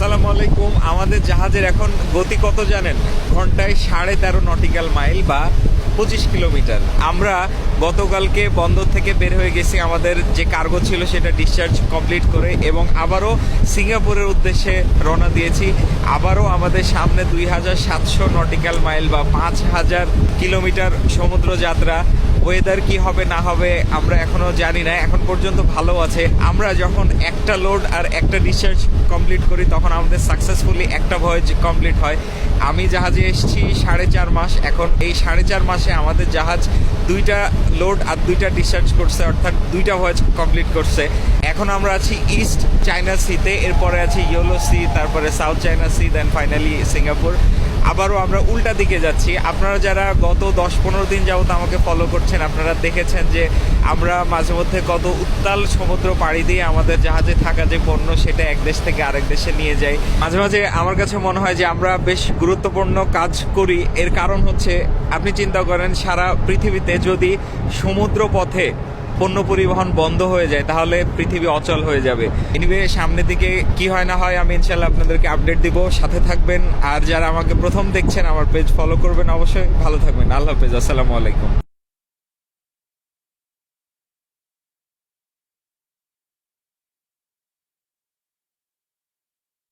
আসসালামু আলাইকুম। আমাদের জাহাজের এখন গতি কত জানেন? ঘন্টায় 13.5 নটিক্যাল মাইল বা 25 কিলোমিটার। আমরা গতকালকে বন্দর থেকে বের হয়ে গেছি, আমাদের যে কার্গো ছিল সেটা ডিসচার্জ কমপ্লিট করে, এবং আবারও সিঙ্গাপুরের উদ্দেশ্যে রওনা দিয়েছি। আবারও আমাদের সামনে 2700 নটিক্যাল মাইল বা 5000 কিলোমিটার সমুদ্র যাত্রা। ওয়েদার কি হবে না হবে আমরা এখনো জানি না, এখন পর্যন্ত ভালো আছে। আমরা যখন একটা লোড আর একটা ডিসচার্জ কমপ্লিট করি তখন আমাদের সাকসেসফুলি একটা ভয়েজ কমপ্লিট হয়। আমি জাহাজে এসেছি 4.5 মাস, এখন এই 4.5 মাসে আমাদের জাহাজ 2টা লোড আর 2টা ডিসচার্জ করছে, অর্থাৎ 2টা ভয়েজ কমপ্লিট করছে। এখন আমরা আছি ইস্ট চায়না সিতে, এরপরে আছি ইয়েলো সি, তারপরে south China sea, then finally Singapore. আবারও আমরা উল্টা দিকে যাচ্ছি। আপনারা যারা গত 10-15 দিন যাবত আমাকে ফলো করছেন, আপনারা দেখেছেন যে আমরা মাঝে মধ্যে কত উত্তাল সমুদ্র পাড়ি দিয়ে আমাদের জাহাজে থাকা যে পণ্য সেটা এক দেশ থেকে আরেক দেশে নিয়ে যাই। মাঝে মাঝে আমার কাছে মনে হয় যে আমরা বেশ গুরুত্বপূর্ণ কাজ করি। এর কারণ হচ্ছে, আপনি চিন্তা করেন সারা পৃথিবীতে যদি সমুদ্র পথে পণ্য পরিবহন বন্ধ হয়ে যায় তাহলে পৃথিবী অচল হয়ে যাবে। এনিওয়ে, সামনের দিকে কি হয় না হয় আমি ইনশাল্লাহ আপনাদেরকে আপডেট দিব, সাথে থাকবেন। আর যারা আমাকে প্রথম দেখছেন আমার পেজ ফলো করবেন অবশ্যই। ভালো থাকবেন, আল্লাহ হাফেজ, আসসালামু আলাইকুম।